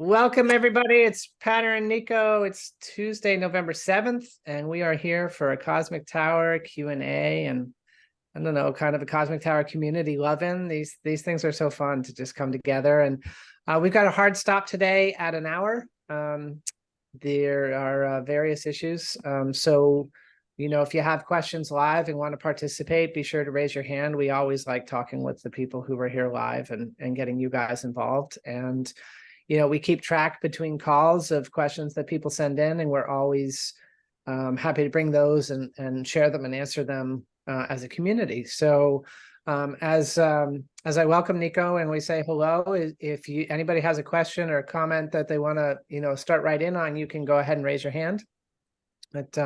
Welcome everybody. It's Patter and Nico. It's Tuesday, November 7th, and we are here for a Cosmic Tower Q&A and I don't know, kind of a Cosmic Tower community loving. These things are so fun to just come together. And we've got a hard stop today at an hour. There are various issues. So, if you have questions live and want to participate, be sure to raise your hand. We always like talking with the people who are here live and getting you guys involved. And we keep track between calls of questions that people send in, and we're always happy to bring those and share them and answer them as a community. So as I welcome Nico and we say hello, if anybody has a question or a comment that they want to start right in on, you can go ahead and raise your hand. But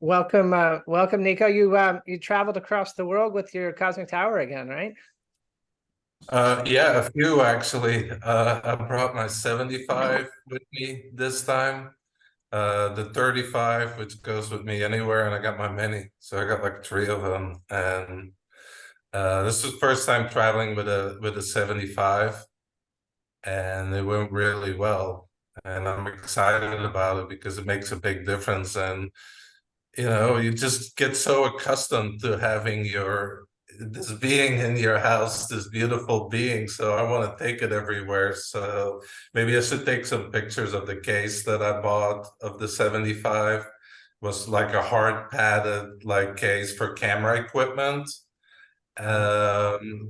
welcome Nico. You traveled across the world with your Cosmic Tower again, right? Yeah, a few actually. I brought my 75 with me this time. The 35, which goes with me anywhere, and I got my mini. So I got like 3 of them. And this is the first time traveling with a 75, and it went really well. And I'm excited about it because it makes a big difference. And you just get so accustomed to having this being in your house, this beautiful being. So I want to take it everywhere. So maybe I should take some pictures of the case that I bought of the 75. It was like a hard padded like case for camera equipment,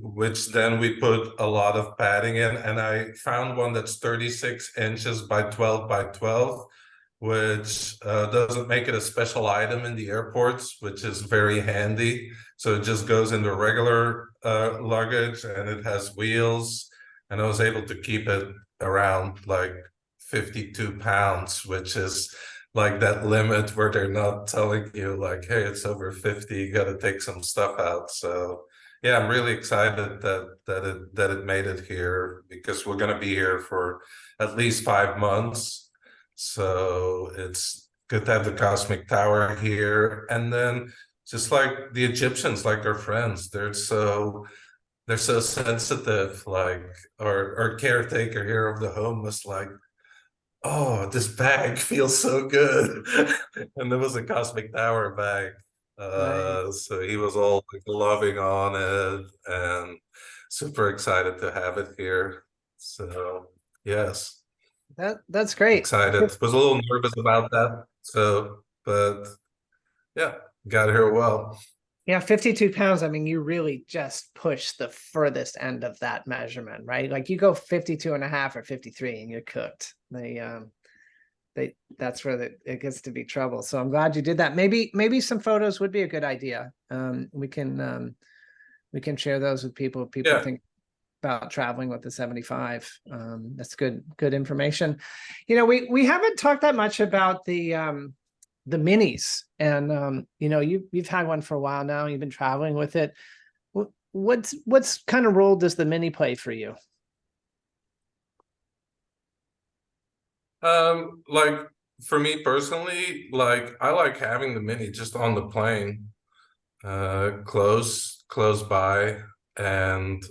which then we put a lot of padding in. And I found one that's 36 inches by 12 by 12, which doesn't make it a special item in the airports, which is very handy. So it just goes into regular luggage, and it has wheels. And I was able to keep it around like 52 pounds, which is like that limit where they're not telling you like, hey, it's over 50, you got to take some stuff out. So yeah, I'm really excited that it made it here, because we're going to be here for at least 5 months. So it's good to have the Cosmic Tower here. And then just like the Egyptians, like our friends, they're so sensitive, like our caretaker here of the home was like, oh, this bag feels so good. And there was a Cosmic Tower bag. Nice. So he was all like loving on it and super excited to have it here. So yes. That's great. Excited. Was a little nervous about that. So, but yeah, got here well. Yeah, 52 pounds. I mean, you really just push the furthest end of that measurement, right? Like you go 52 and a half or 53 and you're cooked. That's where it gets to be trouble. So I'm glad you did that. Maybe some photos would be a good idea. We can share those with people. People think about traveling with the 75. That's good information. We haven't talked that much about the minis, and you've had one for a while now. You've been traveling with it. What's kind of role does the mini play for you? Like for me personally, like I like having the mini just on the plane, close by, and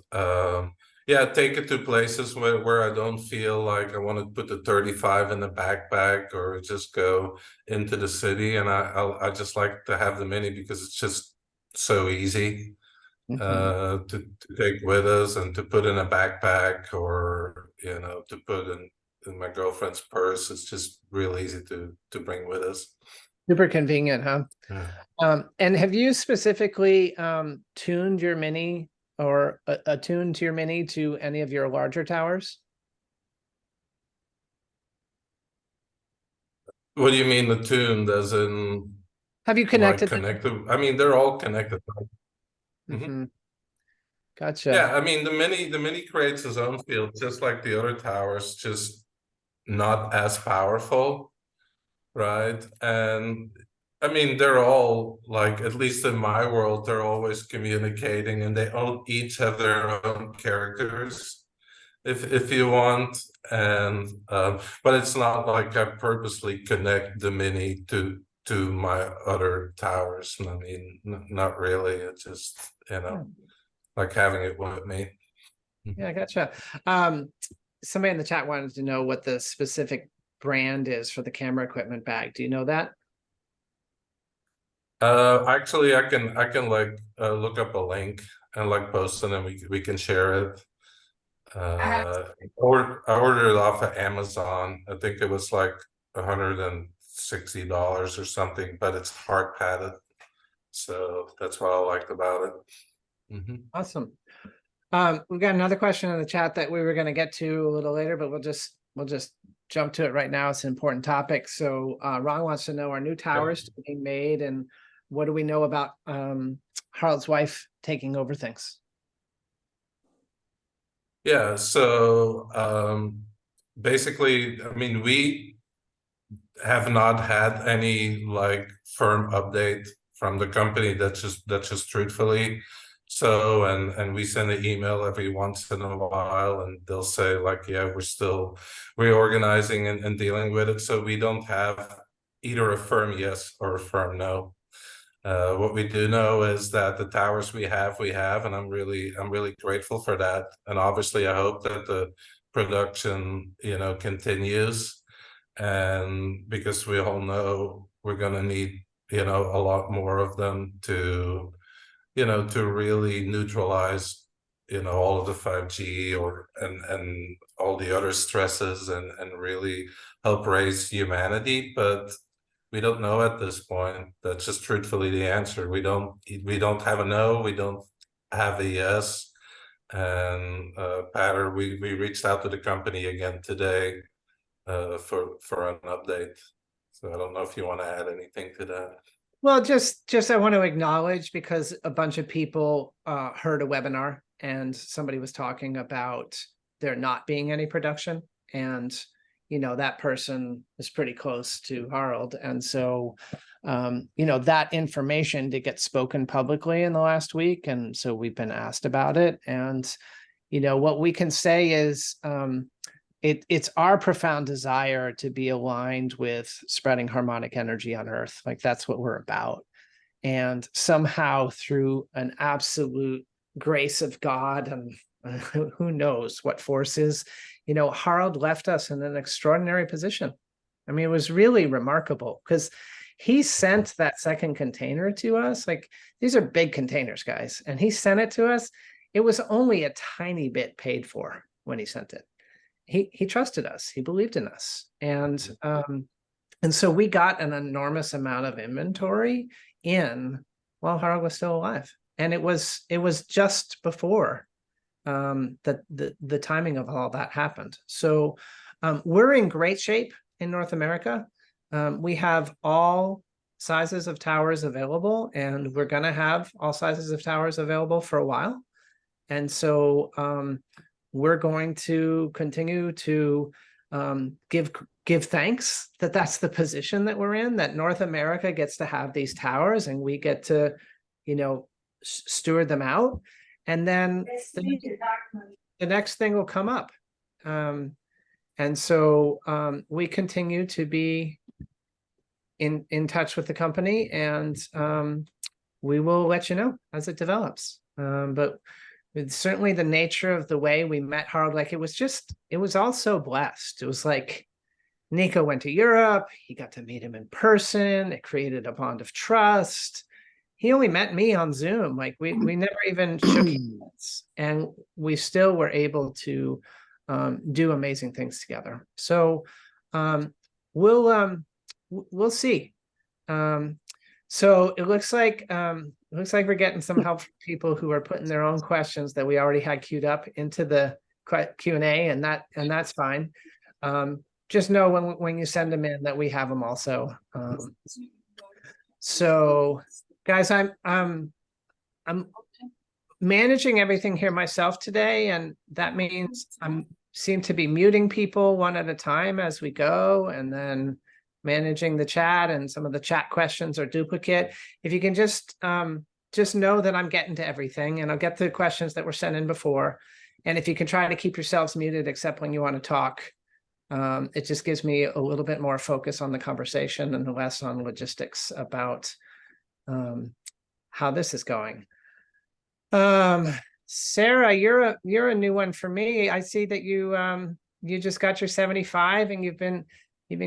yeah, take it to places where I don't feel like I want to put the 35 in the backpack or just go into the city. And I just like to have the mini because it's just so easy to take with us and to put in a backpack, or to put in my girlfriend's purse. It's just real easy to bring with us. Super convenient, huh? Yeah. And have you specifically tuned your mini or attuned to your mini to any of your larger towers? What do you mean attuned? As in, have you connected? Like connected? I mean, they're all connected. Gotcha. Yeah, I mean, the mini creates its own field, just like the other towers, just not as powerful, right? And I mean, they're all like, at least in my world, they're always communicating, and they all each have their own characters, if you want. And but it's not like I purposely connect the mini to my other towers. I mean, not really. It's just like having it with me. Yeah, gotcha. somebody in the chat wanted to know what the specific brand is for the camera equipment bag. Do you know that? Actually, I can like look up a link and like post it, and we can share it. Or I ordered it off of Amazon. I think it was like $160 or something, but it's hard padded, so that's what I liked about it. Awesome. We've got another question in the chat that we were going to get to a little later, but we'll just jump to it right now. It's an important topic. So Ron wants to know, are new towers being made, and what do we know about Harald's wife taking over things? Yeah, so basically, I mean, we have not had any like firm update from the company. That's just truthfully. So and we send an email every once in a while, and they'll say like, yeah, we're still reorganizing and dealing with it. So we don't have either a firm yes or a firm no. What we do know is that the towers we have, and I'm really grateful for that. And obviously, I hope that the production, continues, and because we all know we're gonna need, a lot more of them to, to really neutralize, all of the 5G and all the other stresses and really help raise humanity. But we don't know at this point. That's just truthfully the answer. We don't have a no, we don't have a yes. And Patter, we reached out to the company again today for an update. So I don't know if you want to add anything to that. Well, just I want to acknowledge, because a bunch of people heard a webinar and somebody was talking about there not being any production, and that person is pretty close to Harald, and so that information did get spoken publicly in the last week, and so we've been asked about it. And what we can say is it's our profound desire to be aligned with spreading harmonic energy on Earth. Like, that's what we're about. And somehow, through an absolute grace of God, and who knows what forces, Harald left us in an extraordinary position. I mean, it was really remarkable, because he sent that second container to us. Like, these are big containers, guys, and he sent it to us. It was only a tiny bit paid for when he sent it. He trusted us. He believed in us. And so we got an enormous amount of inventory in while Harald was still alive. And it was just before the timing of all that happened. So we're in great shape in North America. We have all sizes of towers available, and we're going to have all sizes of towers available for a while. And so we're going to continue to give thanks that that's the position that we're in, that North America gets to have these towers and we get to, steward them out. And then the next thing will come up. And so we continue to be in touch with the company, and we will let you know as it develops. But it's certainly the nature of the way we met Harald. Like, it was all so blessed. It was like Nico went to Europe, he got to meet him in person, it created a bond of trust. He only met me on Zoom. Like, we never even shook hands, and we still were able to do amazing things together. So we'll see. So it looks like we're getting some help from people who are putting their own questions that we already had queued up into the Q&A, and that's fine. Just know when you send them in that we have them also. So guys, I'm managing everything here myself today, and that means seem to be muting people one at a time as we go, and then managing the chat, and some of the chat questions are duplicate. If you can just know that I'm getting to everything, and I'll get the questions that were sent in before. And if you can try to keep yourselves muted except when you want to talk, it just gives me a little bit more focus on the conversation and less on logistics about how this is going. Sarah, you're a new one for me. I see that you you just got your 75 and you've been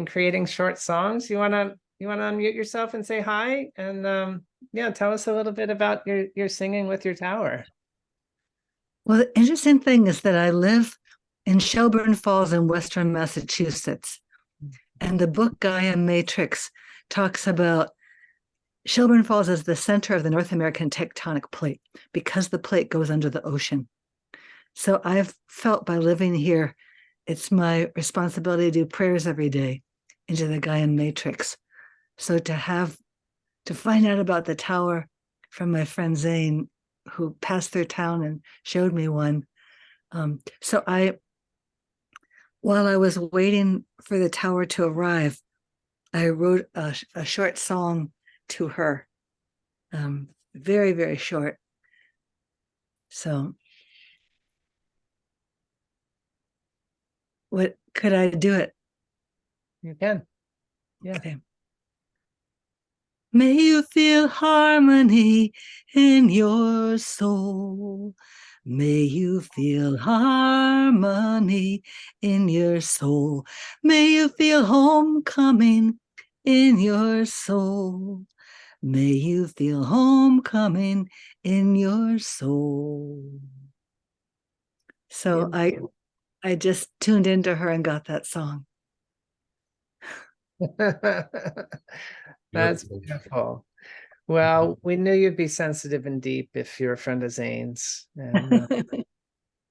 creating short songs. You wanna unmute yourself and say hi? And yeah, tell us a little bit about your singing with your tower. Well, the interesting thing is that I live in Shelburne Falls in Western Massachusetts. And the book Gaia Matrix talks about Shelburne Falls as the center of the North American tectonic plate because the plate goes under the ocean. So I've felt by living here, it's my responsibility to do prayers every day into the Gaia Matrix. So to find out about the tower from my friend Zane, who passed through town and showed me one. While I was waiting for the tower to arrive, I wrote a short song to her, very, very short. So what could I do it? You can. Yeah. Okay. May you feel harmony in your soul. May you feel harmony in your soul. May you feel homecoming in your soul. May you feel homecoming in your soul. So I just tuned into her and got that song. That's beautiful. Well, we knew you'd be sensitive and deep if you're a friend of Zane's. And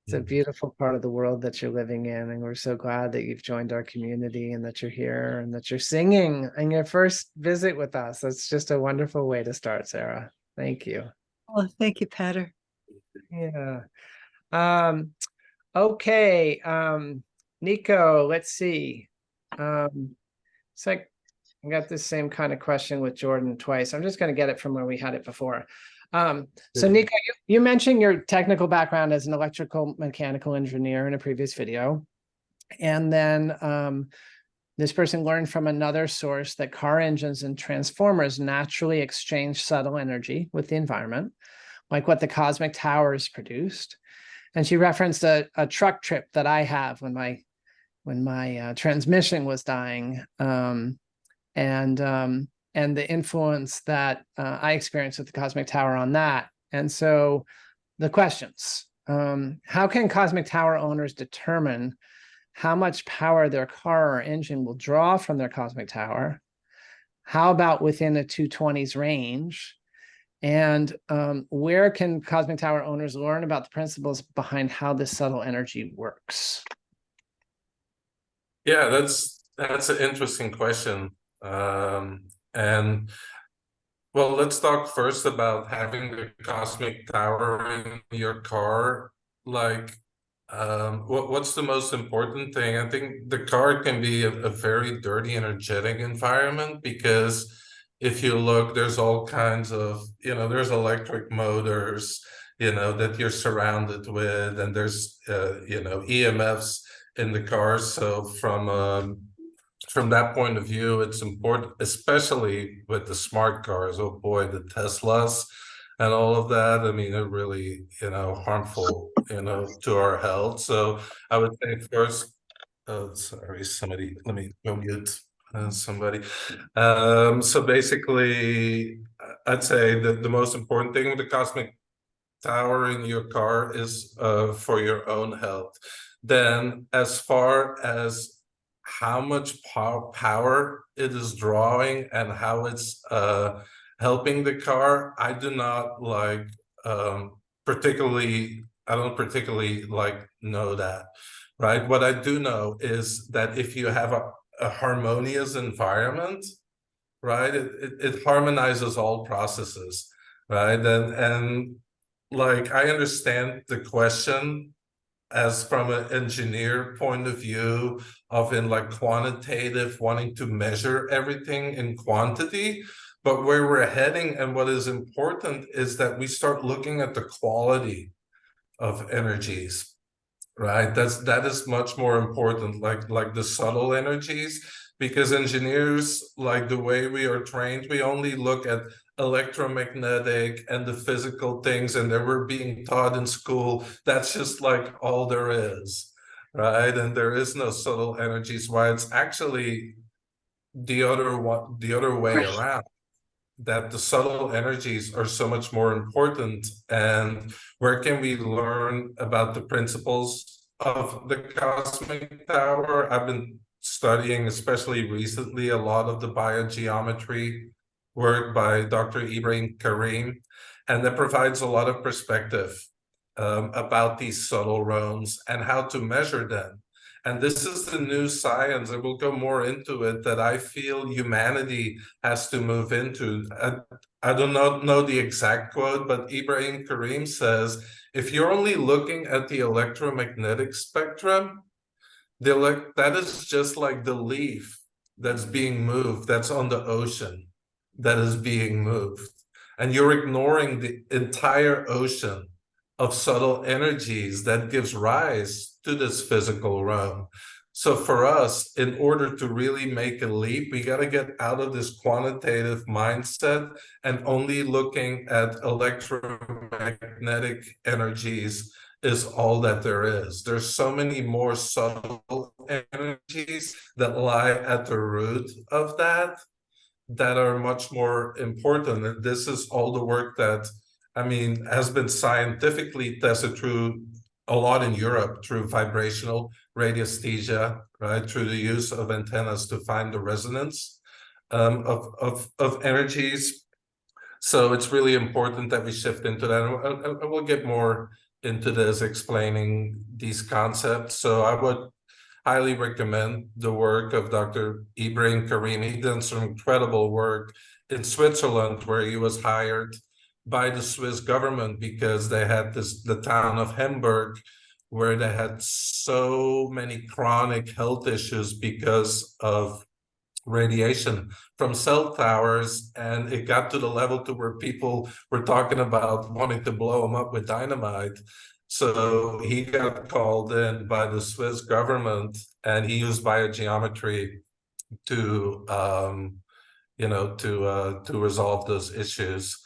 it's a beautiful part of the world that you're living in. And we're so glad that you've joined our community and that you're here and that you're singing on your first visit with us. That's just a wonderful way to start, Sarah. Thank you. Oh, thank you, Patter. Yeah. Okay. Nico, let's see. It's like I got this same kind of question with Jordan twice. I'm just going to get it from where we had it before. So Nico, you mentioned your technical background as an electrical mechanical engineer in a previous video. And then this person learned from another source that car engines and transformers naturally exchange subtle energy with the environment, like what the cosmic towers produced. And she referenced a truck trip that I have when my transmission was dying, and the influence that I experienced with the cosmic tower on that. And so the questions, how can cosmic tower owners determine how much power their car or engine will draw from their cosmic tower? How about within a 220s range? And where can cosmic tower owners learn about the principles behind how this subtle energy works? Yeah, that's an interesting question. And well, let's talk first about having the cosmic tower in your car. Like, what's the most important thing? I think the car can be a very dirty, energetic environment because if you look, there's all kinds of, there's electric motors, that you're surrounded with, and there's, EMFs in the car. So from that point of view, it's important, especially with the smart cars. Oh boy, the Teslas and all of that. I mean, they're really, harmful, to our health. So I would say first, oh, sorry, somebody, let me go mute somebody. So basically, I'd say that the most important thing with the cosmic tower in your car is for your own health. Then as far as how much power it is drawing and how it's helping the car, I do not particularly, I don't particularly know that, right? What I do know is that if you have a harmonious environment, right, it harmonizes all processes, right? And I understand the question as from an engineer point of view of in quantitative, wanting to measure everything in quantity. But where we're heading and what is important is that we start looking at the quality of energies, right? That is much more important, like the subtle energies, because engineers, like the way we are trained, we only look at electromagnetic and the physical things, and that we're being taught in school. That's just all there is, right? And there is no subtle energies. Why it's actually the other way around. That the subtle energies are so much more important. And where can we learn about the principles of the cosmic tower? I've been studying, especially recently, a lot of the biogeometry work by Dr. Ibrahim Karim, and that provides a lot of perspective about these subtle realms and how to measure them. And this is the new science, and we'll go more into it, that I feel humanity has to move into. I do not know the exact quote, but Ibrahim Karim says, if you're only looking at the electromagnetic spectrum, that is just like the leaf that's being moved, that's on the ocean, that is being moved. And you're ignoring the entire ocean of subtle energies that gives rise to this physical realm. So for us, in order to really make a leap, we got to get out of this quantitative mindset and only looking at electromagnetic energies is all that there is. There's so many more subtle energies that lie at the root of that are much more important. And this is all the work that, I mean, has been scientifically tested through a lot in Europe through vibrational radiesthesia, right? Through the use of antennas to find the resonance of energies. So it's really important that we shift into that. And we'll get more into this, explaining these concepts. So I would highly recommend the work of Dr. Ibrahim Karim. He done some incredible work in Switzerland, where he was hired by the Swiss government because they had the town of Hamburg, where they had so many chronic health issues because of radiation from cell towers, and it got to the level to where people were talking about wanting to blow them up with dynamite. So he got called in by the Swiss government, and he used biogeometry to to resolve those issues.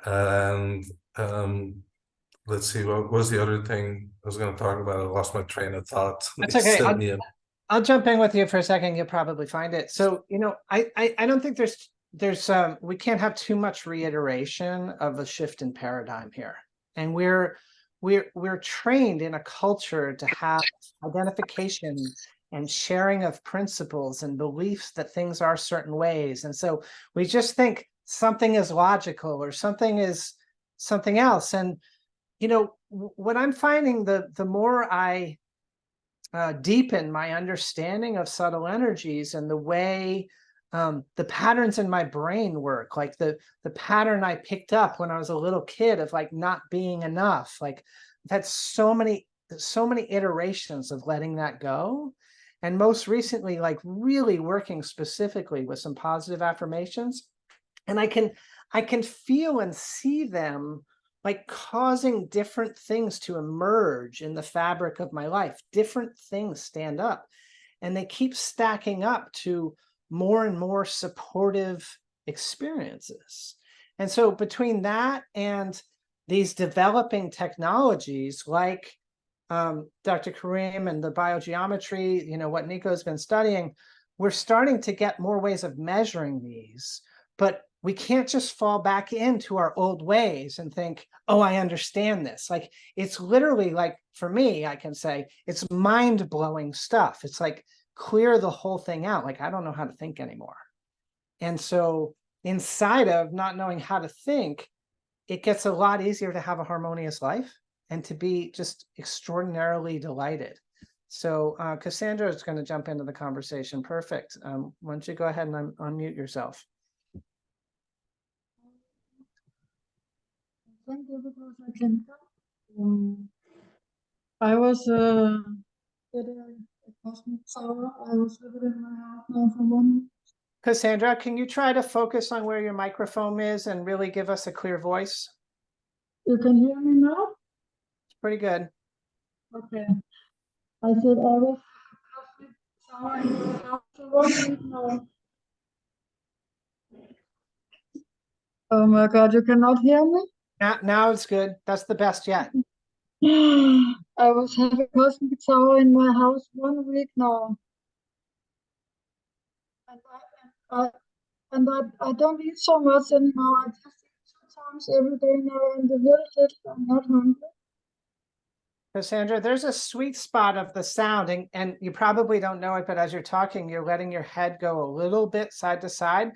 And let's see, what was the other thing I was going to talk about? I lost my train of thought. That's okay. I'll jump in with you for a second. You'll probably find it. So, I don't think there's we can't have too much reiteration of a shift in paradigm here. And we're trained in a culture to have identification and sharing of principles and beliefs that things are certain ways. And so we just think something is logical or something is something else. And, what I'm finding, the more I deepen my understanding of subtle energies and the way the patterns in my brain work, like the pattern I picked up when I was a little kid of like not being enough. Like I've had so many iterations of letting that go. And most recently, like really working specifically with some positive affirmations. And I can feel and see them like causing different things to emerge in the fabric of my life. Different things stand up, and they keep stacking up to more and more supportive experiences. And so between that and these developing technologies like Dr. Karim and the biogeometry, what Nico's been studying, we're starting to get more ways of measuring these, but we can't just fall back into our old ways and think, oh, I understand this. Like, it's literally like, for me, I can say it's mind-blowing stuff. It's like, clear the whole thing out. Like, I don't know how to think anymore. And so inside of not knowing how to think, it gets a lot easier to have a harmonious life and to be just extraordinarily delighted. So Cassandra is going to jump into the conversation. Perfect. Why don't you go ahead and unmute yourself? Thank you, because I can come. I was at a cosmic tower. I was living in my house now for 1 week. Cassandra, can you try to focus on where your microphone is and really give us a clear voice? You can hear me now? It's pretty good. Okay. I said I was at a cosmic tower in my house for 1 week now. Oh my God, you cannot hear me? Now it's good. That's the best yet. I was having a cosmic tower in my house 1 week now, and I don't eat so much anymore. I just eat 2 times every day now, and the very little I'm not hungry. Cassandra, there's a sweet spot of the sound, and you probably don't know it, but as you're talking, you're letting your head go a little bit side to side.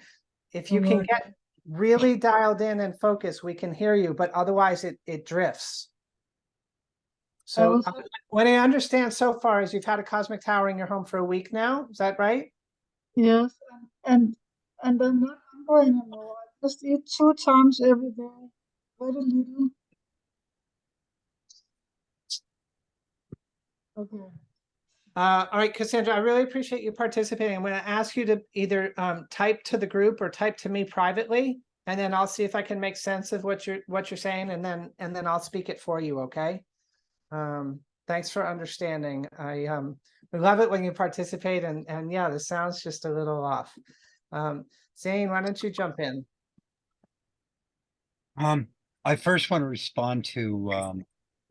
If you can Alright. get really dialed in and focus, we can hear you, but otherwise it drifts. I So was what I understand so far is you've had a cosmic tower in your home for a week now. Is that right? yes, and I'm not hungry anymore. I just eat 2 times every day, very little. Okay. All right, Cassandra, I really appreciate you participating. I'm going to ask you to either type to the group or type to me privately, and then I'll see if I can make sense of what you're saying, and then I'll speak it for you. Okay. Thanks for understanding. We love it when you participate, and yeah, the sound's just a little off. Zane, why don't you jump in? I first want to respond to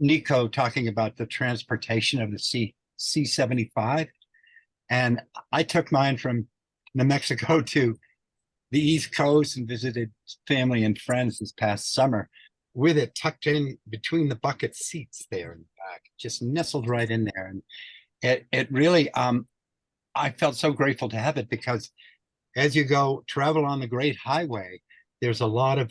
Nico talking about the transportation of the C-75. And I took mine from New Mexico to the East Coast and visited family and friends this past summer with it tucked in between the bucket seats there in the back, just nestled right in there. And it really, I felt so grateful to have it, because as you go travel on the Great Highway, there's a lot of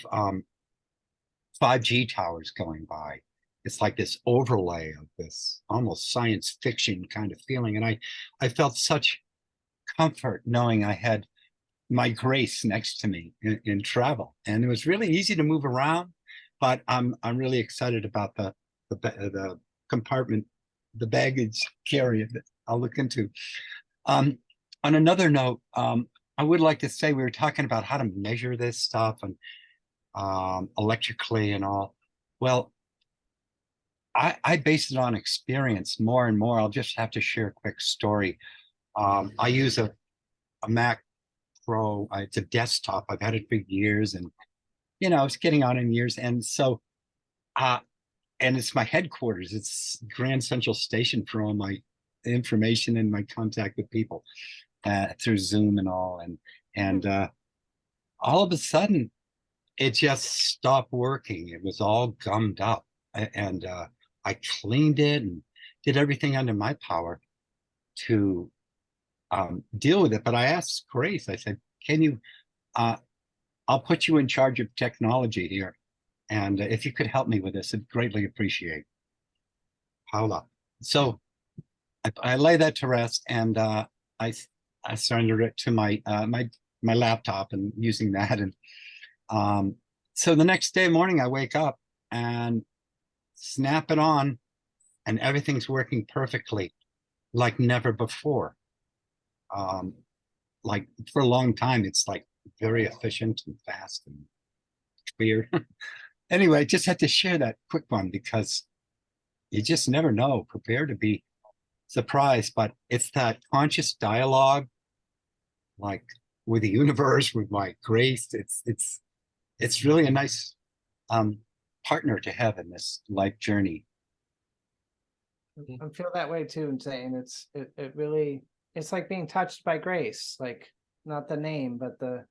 5G towers going by. It's like this overlay of this almost science fiction kind of feeling. And I felt such comfort knowing I had my Grace next to me in travel. And it was really easy to move around, but I'm really excited about the compartment, the baggage carrier that I'll look into. On another note, I would like to say we were talking about how to measure this stuff and electrically and all. Well, I base it on experience more and more. I'll just have to share a quick story. I use a Mac Pro. It's a desktop. I've had it for years, and it's getting on in years. And so, and it's my headquarters. It's Grand Central Station for all my information and my contact with people through Zoom and all. And all of a sudden, it just stopped working. It was all gummed up, and I cleaned it and did everything under my power to deal with it. But I asked Grace, I said, can you, I'll put you in charge of technology here. And if you could help me with this, I'd greatly appreciate. Paula. So I lay that to rest, and I surrendered it to my laptop and using that. And so the next day morning, I wake up and snap it on, and everything's working perfectly, like never before. Like for a long time, it's like very efficient and fast and clear. Anyway, just had to share that quick one, because you just never know. Prepare to be surprised, but it's that conscious dialogue, like with the universe, with my Grace. It's really a nice partner to have in this life journey. I feel that way too, Zane. It really, it's like being touched by Grace, like not the name, but the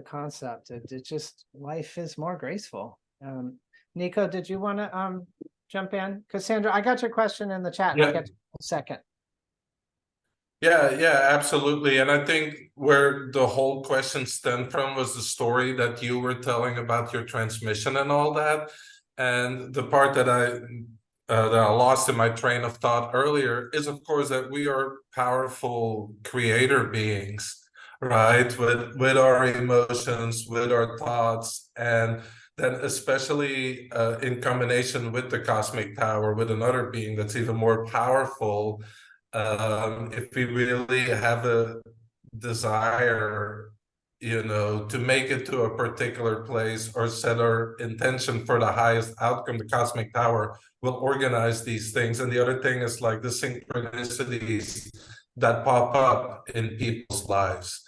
concept. It just, life is more graceful. Nico, did you want to jump in? Cassandra, I got your question in the chat, and I'll get to it in a second. Yeah, absolutely. And I think where the whole question stemmed from was the story that you were telling about your transmission and all that. And the part that I lost in my train of thought earlier is, of course, that we are powerful creator beings, right? With our emotions, with our thoughts, and then especially in combination with the cosmic tower, with another being that's even more powerful. If we really have a desire, to make it to a particular place or set our intention for the highest outcome, the cosmic tower will organize these things. And the other thing is like the synchronicities that pop up in people's lives,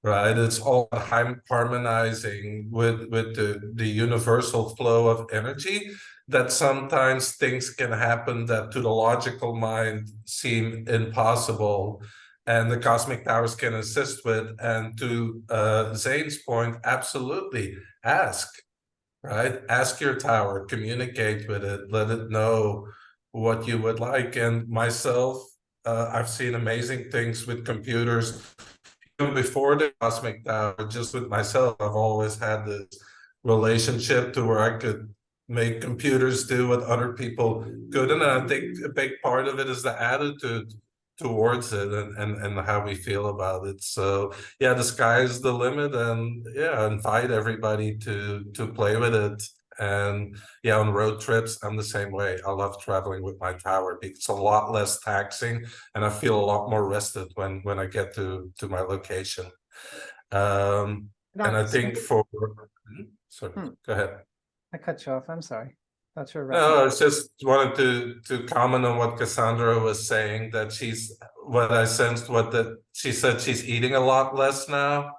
right? It's all harmonizing with the universal flow of energy. that sometimes things can happen that to the logical mind seem impossible, and the cosmic towers can assist with. And to Zane's point, absolutely ask, right? Ask your tower, communicate with it, let it know what you would like. And myself, I've seen amazing things with computers. Even before the cosmic tower, just with myself, I've always had this relationship to where I could make computers do what other people couldn't. And I think a big part of it is the attitude towards it, and how we feel about it. So yeah, the sky is the limit, and yeah, invite everybody to play with it. And yeah, on road trips, I'm the same way. I love traveling with my tower. It's a lot less taxing, and I feel a lot more rested when I get to my location. And I think for sorry, go ahead. I cut you off. I'm sorry. Thought you were wrapping No, I up. just wanted to comment on what Cassandra was saying, that what I sensed, she said she's eating a lot less now,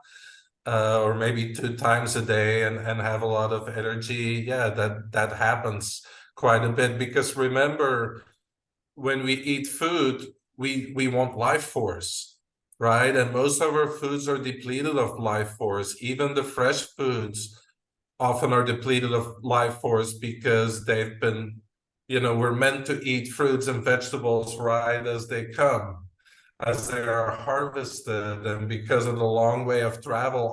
or maybe 2 times a day, and have a lot of energy. Yeah, that happens quite a bit, because remember, when we eat food, we want life force, right? And most of our foods are depleted of life force. Even the fresh foods often are depleted of life force, because they've been, we're meant to eat fruits and vegetables right as they come, as they are harvested. And because of the long way of travel,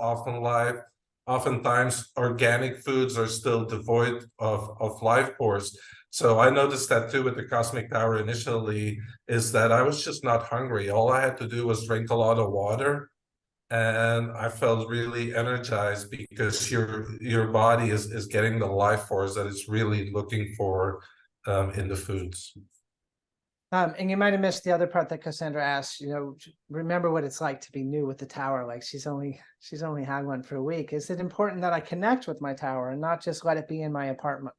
oftentimes organic foods are still devoid of life force. So I noticed that too with the cosmic tower initially, is that I was just not hungry. All I had to do was drink a lot of water, and I felt really energized, because your body is getting the life force that it's really looking for in the foods. And you might have missed the other part that Cassandra asked, remember what it's like to be new with the tower. Like she's only had one for a week. Is it important that I connect with my tower and not just let it be in my apartment?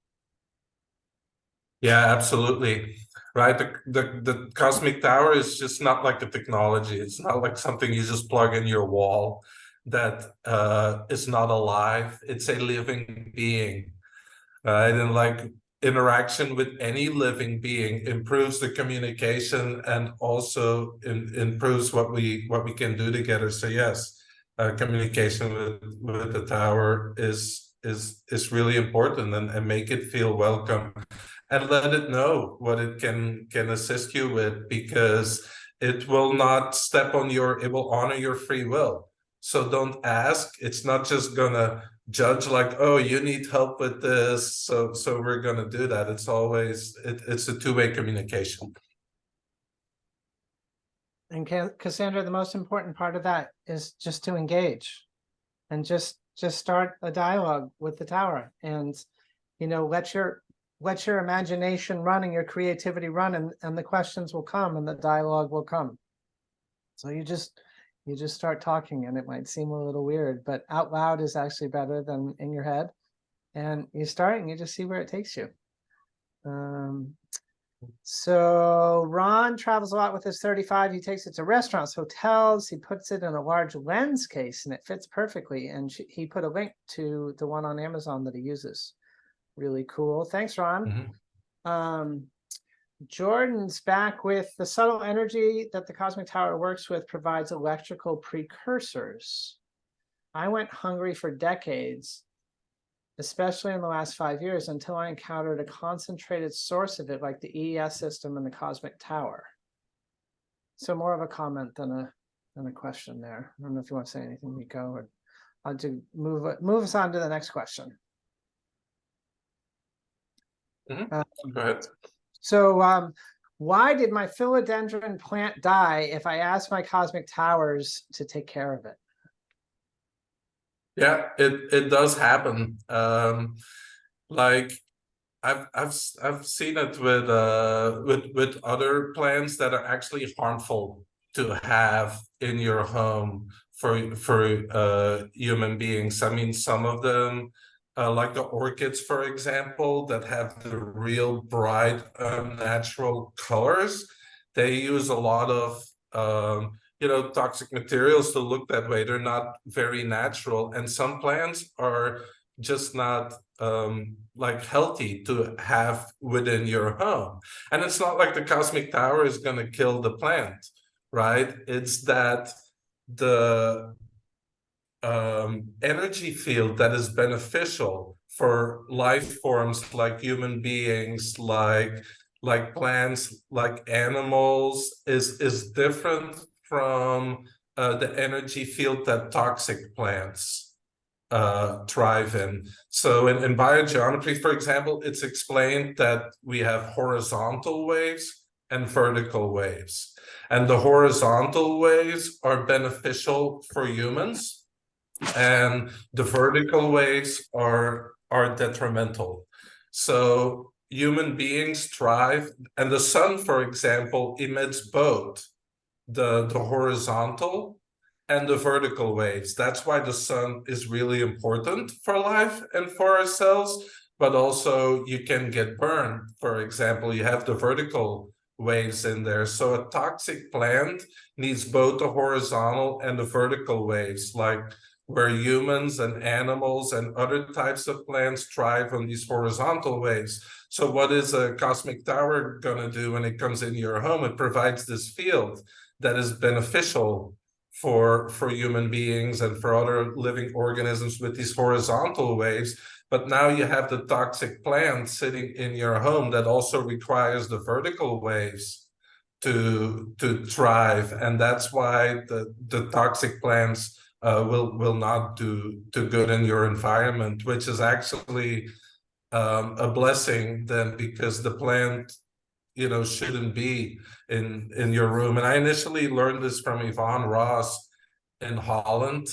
Yeah, absolutely. Right. The cosmic tower is just not like a technology. It's not like something you just plug in your wall that is not alive. It's a living being. Right. And like interaction with any living being improves the communication, and also improves what we can do together. So yes, communication with the tower is really important, and make it feel welcome, and let it know what it can assist you with, because it will not it will honor your free will. So don't ask. It's not just gonna judge like, oh, you need help with this, so we're gonna do that. It's always it's a two-way communication. And Cassandra, the most important part of that is just to engage, and just start a dialogue with the tower, and let your imagination run and your creativity run, and the questions will come and the dialogue will come. So you just start talking, and it might seem a little weird, but out loud is actually better than in your head. And you start and you just see where it takes you. So Ron travels a lot with his 35. He takes it to restaurants, hotels. He puts it in a large lens case, and it fits perfectly. And he put a link to the one on Amazon that he uses. Really cool. Thanks, Ron. Mm-hmm. Jordan's back with the subtle energy that the cosmic tower works with provides electrical precursors. I went hungry for decades, especially in the last 5 years, until I encountered a concentrated source of it, like the EES system and the cosmic tower. So more of a comment than a question there. I don't know if you want to say anything, Nico, or I'll do move us on to the next question. Mm-hmm. Go ahead. So why did my philodendron plant die if I asked my cosmic towers to take care of it? Yeah, it does happen. Like I've seen it with other plants that are actually harmful to have in your home for human beings. I mean, some of them, like the orchids, for example, that have the real bright natural colors, they use a lot of toxic materials to look that way. They're not very natural, and some plants are just not like healthy to have within your home. And it's not like the cosmic tower is going to kill the plant, right? It's that the energy field that is beneficial for life forms like human beings, like plants, like animals, is different from the energy field that toxic plants thrive in. So in biogeometry, for example, it's explained that we have horizontal waves and vertical waves. And the horizontal waves are beneficial for humans, and the vertical waves are detrimental. So human beings thrive, and the sun, for example, emits both the horizontal and the vertical waves. That's why the sun is really important for life and for our cells, but also you can get burned. For example, you have the vertical waves in there. So a toxic plant needs both the horizontal and the vertical waves, like where humans and animals and other types of plants thrive on these horizontal waves. So what is a cosmic tower going to do when it comes in your home? It provides this field that is beneficial for human beings and for other living organisms with these horizontal waves. But now you have the toxic plant sitting in your home that also requires the vertical waves to thrive, and that's why the toxic plants will not do good in your environment, which is actually a blessing then, because the plant, you know, shouldn't be in your room. And I initially learned this from Yvonne Ross in Holland,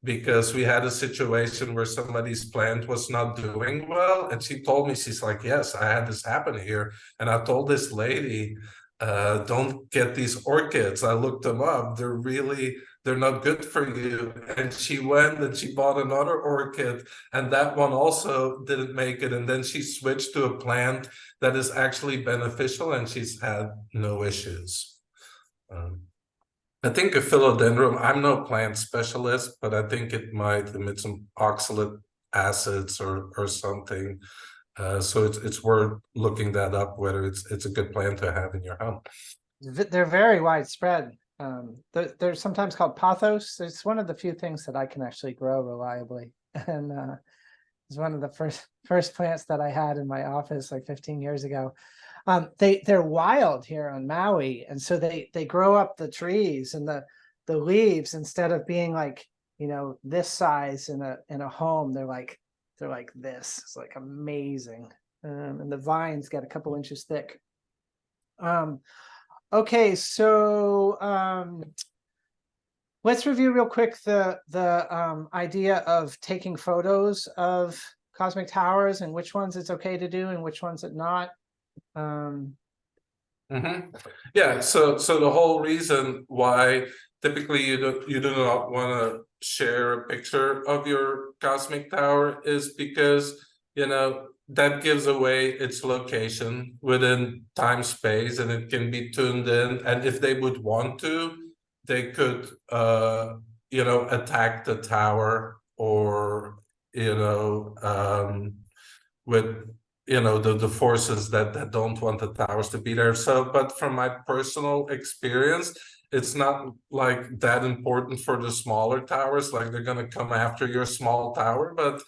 because we had a situation where somebody's plant was not doing well, and she told me, she's like, yes, I had this happen here, and I told this lady, don't get these orchids. I looked them up, they're not good for you. And she went and she bought another orchid, and that one also didn't make it. And then she switched to a plant that is actually beneficial, and she's had no issues. I think a philodendron, I'm no plant specialist, but I think it might emit some oxalic acids or something. So it's worth looking that up, whether it's a good plant to have in your home. They're very widespread. They're sometimes called pothos. It's one of the few things that I can actually grow reliably. And it's one of the first plants that I had in my office like 15 years ago. They're wild here on Maui, and so they grow up the trees, and the leaves, instead of being like, you know, this size in a home, they're like this. It's like amazing. And the vines get a couple inches thick. Okay, so let's review real quick the idea of taking photos of cosmic towers and which ones it's okay to do and which ones it's not. Yeah, so the whole reason why typically you do not want to share a picture of your cosmic tower is because, you know, that gives away its location within time space, and it can be tuned in. And if they would want to, they could you know, attack the tower, or, you know, with, you know, the forces that don't want the towers to be there. So, but from my personal experience, it's not like that important for the smaller towers, like they're going to come after your small tower, but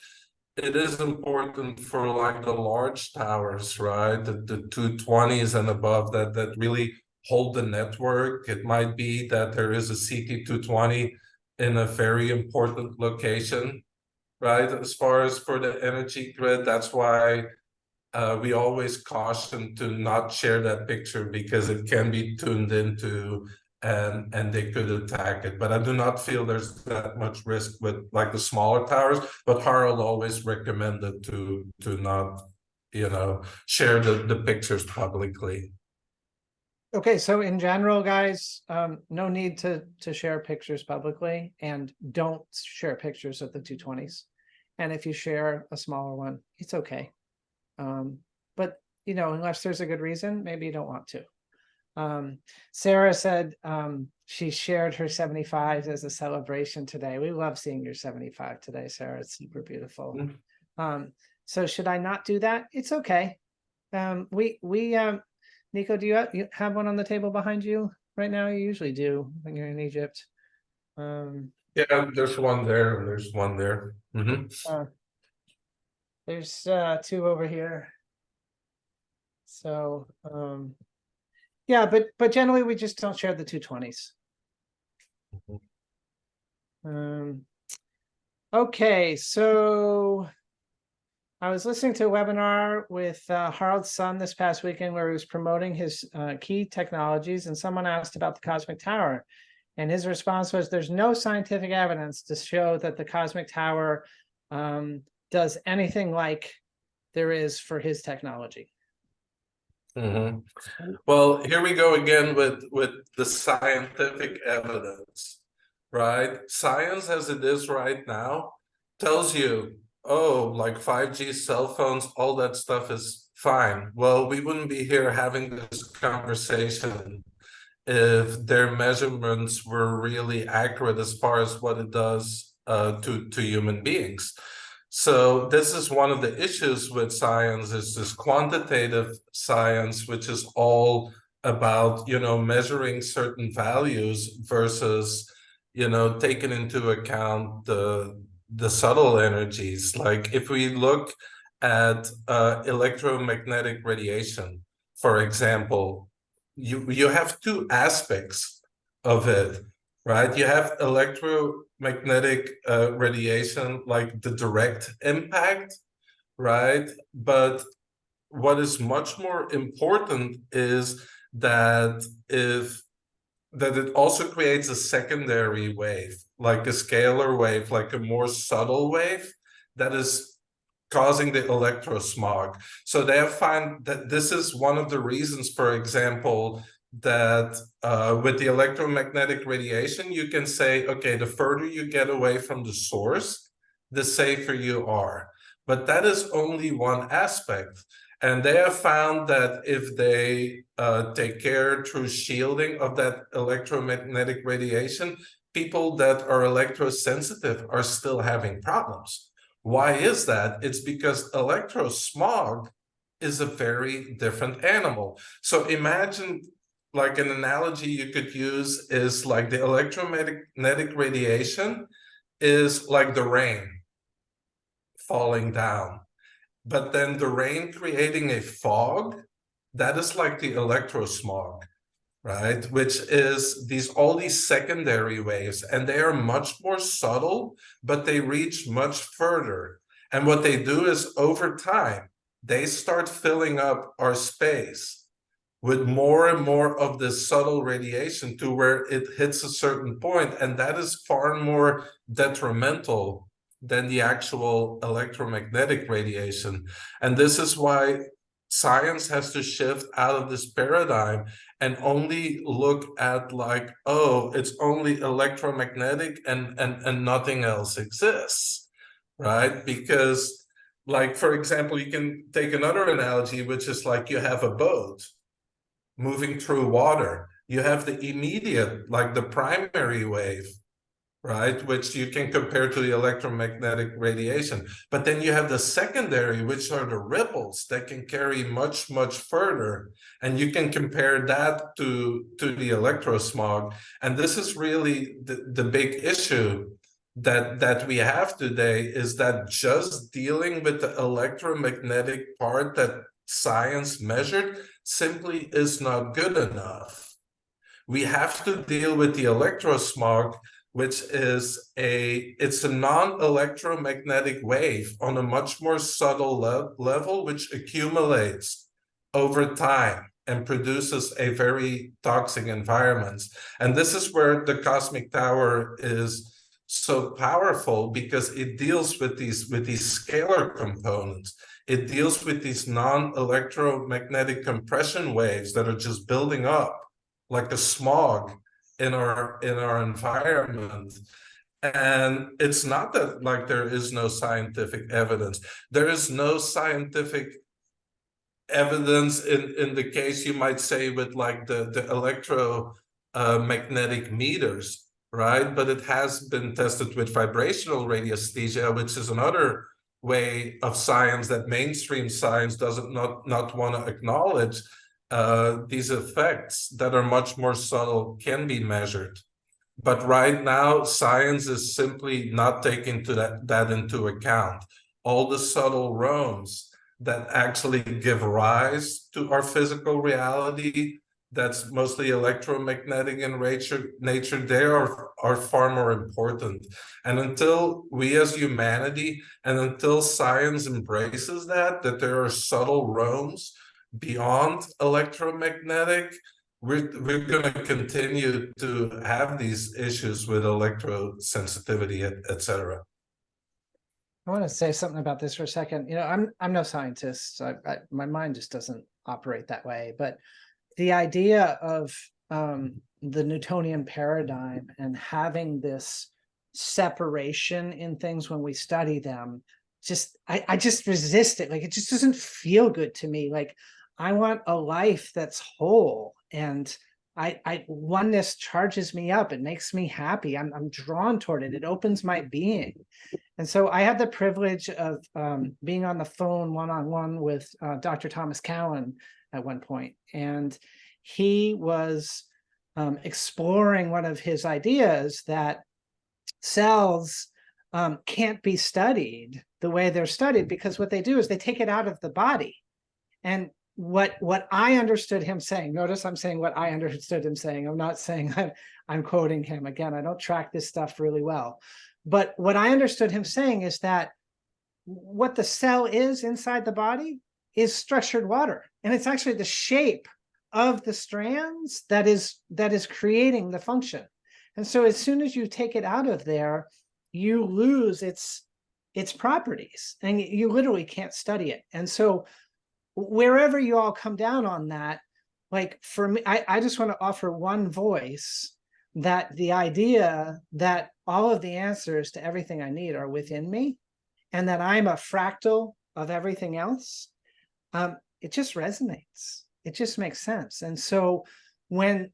it is important for like the large towers, right? The 220s and above, that really hold the network. It might be that there is a CT220 in a very important location, right? As far as for the energy grid, that's why we always caution to not share that picture, because it can be tuned into, and they could attack it. But I do not feel there's that much risk with like the smaller towers. But Harold always recommended to not, you know, share the pictures publicly. Okay, so in general, guys, no need to share pictures publicly, and don't share pictures of the 220s. And if you share a smaller one, it's okay. But, you know, unless there's a good reason, maybe you don't want to. Sarah said she shared her 75 as a celebration today. We love seeing your 75 today, Sarah. It's super beautiful. So should I not do that? It's okay. Nico, do you have one on the table behind you right now? You usually do when you're in Egypt. Yeah, there's one there and there's one there. There's two over here. So yeah, but generally we just don't share the 220s. Okay, so I was listening to a webinar with Harald's son this past weekend where he was promoting his key technologies, and someone asked about the Cosmic Tower. And his response was, there's no scientific evidence to show that the Cosmic Tower does anything like there is for his technology. Well, here we go again with the scientific evidence, right? Science as it is right now tells you, oh, like 5G cell phones, all that stuff is fine. Well, we wouldn't be here having this conversation if their measurements were really accurate as far as what it does to human beings. So this is one of the issues with science, is this quantitative science, which is all about, measuring certain values versus, taking into account the subtle energies. Like if we look at electromagnetic radiation, for example, you have two aspects of it, right? You have electromagnetic radiation, like the direct impact, right? But what is much more important is that it also creates a secondary wave, like a scalar wave, like a more subtle wave that is causing the electrosmog. So they have found that this is one of the reasons, for example, that with the electromagnetic radiation, you can say, okay, the further you get away from the source, the safer you are. But that is only one aspect. And they have found that if they take care through shielding of that electromagnetic radiation, people that are electrosensitive are still having problems. Why is that? It's because electrosmog is a very different animal. So imagine, like, an analogy you could use is like the electromagnetic radiation is like the rain falling down. But then the rain creating a fog, that is like the electrosmog, right? Which is all these secondary waves, and they are much more subtle, but they reach much further. And what they do is, over time, they start filling up our space with more and more of this subtle radiation to where it hits a certain point, and that is far more detrimental than the actual electromagnetic radiation. And this is why science has to shift out of this paradigm and only look at, like, oh, it's only electromagnetic and nothing else exists, right? Because, like, for example, you can take another analogy, which is like you have a boat moving through water. You have the immediate, like the primary wave, right, which you can compare to the electromagnetic radiation. But then you have the secondary, which are the ripples that can carry much, much further. And you can compare that to the electrosmog. And this is really the big issue that we have today, is that just dealing with the electromagnetic part that science measured simply is not good enough. We have to deal with the electrosmog, which is it's a non-electromagnetic wave on a much more subtle level, which accumulates over time and produces a very toxic environment. And this is where the Cosmic Tower is so powerful, because it deals with these scalar components. It deals with these non-electromagnetic compression waves that are just building up like a smog in our environment. And it's not that, like, there is no scientific evidence. There is no scientific evidence in the case, you might say, with like the electromagnetic meters, right? But it has been tested with vibrational radiesthesia, which is another way of science that mainstream science doesn't not want to acknowledge. These effects that are much more subtle can be measured. But right now, science is simply not taking that into account. All the subtle realms that actually give rise to our physical reality, that's mostly electromagnetic in nature, they are far more important. And until we as humanity, and until science embraces that there are subtle realms beyond electromagnetic, we're going to continue to have these issues with electrosensitivity, etc. I want to say something about this for a second. You know, I'm no scientist. So my mind just doesn't operate that way. But the idea of the Newtonian paradigm and having this separation in things when we study them, I just resist it. Like, it just doesn't feel good to me. Like, I want a life that's whole, and oneness charges me up. It makes me happy. I'm drawn toward it. It opens my being. And so I had the privilege of being on the phone one-on-one with Dr. Thomas Cowan at one point, and he was exploring one of his ideas that cells can't be studied the way they're studied, because what they do is they take it out of the body. And what I understood him saying, notice I'm saying what I understood him saying. I'm not saying I'm quoting him. Again, I don't track this stuff really well. But what I understood him saying is that what the cell is inside the body is structured water. And it's actually the shape of the strands that is creating the function. And so as soon as you take it out of there, you lose its properties, and you literally can't study it. And so wherever you all come down on that, like for me, I just want to offer one voice, that the idea that all of the answers to everything I need are within me, and that I'm a fractal of everything else, it just resonates. It just makes sense. And so when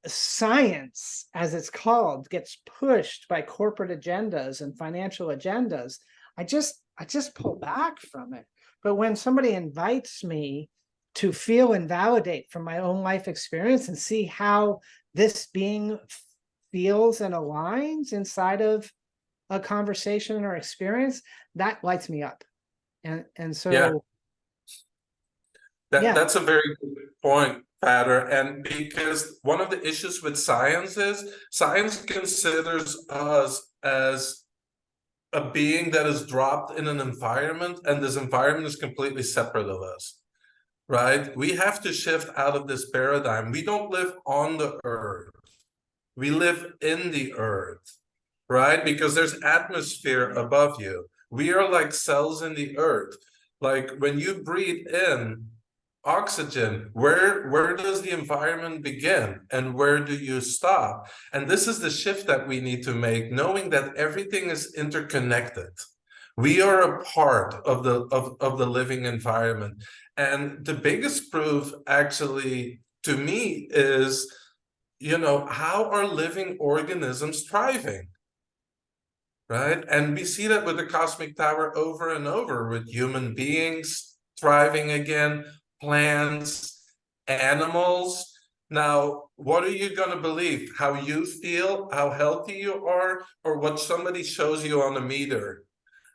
science, as it's called, gets pushed by corporate agendas and financial agendas, I just pull back from it. But when somebody invites me to feel and validate from my own life experience and see how this being feels and aligns inside of a conversation or experience, that lights me up. And so yeah. Yeah. That's a very good point, Patter. And because one of the issues with science is science considers us as a being that is dropped in an environment, and this environment is completely separate of us, right? We have to shift out of this paradigm. We don't live on the earth. We live in the earth, right? Because there's atmosphere above you. We are like cells in the earth. Like when you breathe in oxygen, where does the environment begin and where do you stop? And this is the shift that we need to make, knowing that everything is interconnected. We are a part of the living environment. And the biggest proof, actually, to me, is, you know, how are living organisms thriving? Right? And we see that with the cosmic tower over and over, with human beings thriving again, plants, animals. Now, what are you going to believe? How you feel, how healthy you are, or what somebody shows you on a meter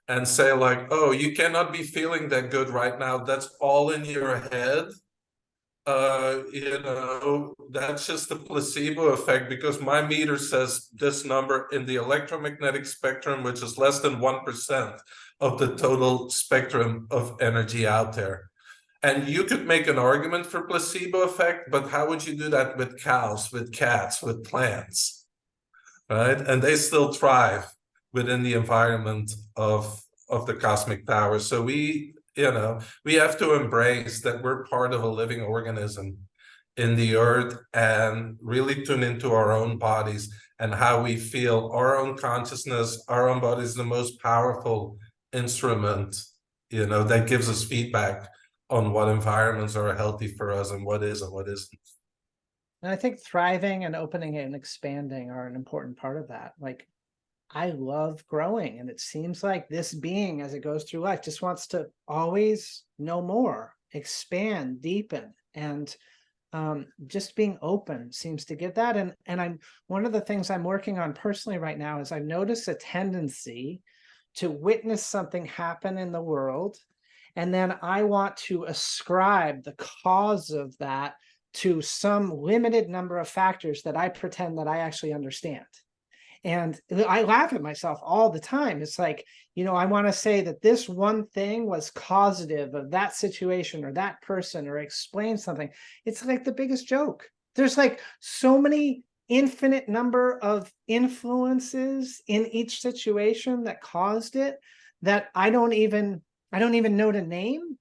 and say like, oh, you cannot be feeling that good right now. That's all in your head. You know, that's just a placebo effect, because my meter says this number in the electromagnetic spectrum, which is less than 1% of the total spectrum of energy out there. And you could make an argument for placebo effect, but how would you do that with cows, with cats, with plants, right? And they still thrive within the environment of the cosmic tower. So we have to embrace that we're part of a living organism in the earth, and really tune into our own bodies and how we feel. Our own consciousness, our own body is the most powerful instrument, that gives us feedback on what environments are healthy for us and what is and what isn't. And I think thriving and opening and expanding are an important part of that. Like, I love growing. And it seems like this being, as it goes through life, just wants to always know more, expand, deepen. And just being open seems to get that. And I'm one of the things I'm working on personally right now is I've noticed a tendency to witness something happen in the world, and then I want to ascribe the cause of that to some limited number of factors that I pretend that I actually understand. And I laugh at myself all the time. It's like, I want to say that this one thing was causative of that situation or that person, or explain something. It's like the biggest joke. There's like so many infinite number of influences in each situation that caused it that I don't even know to name,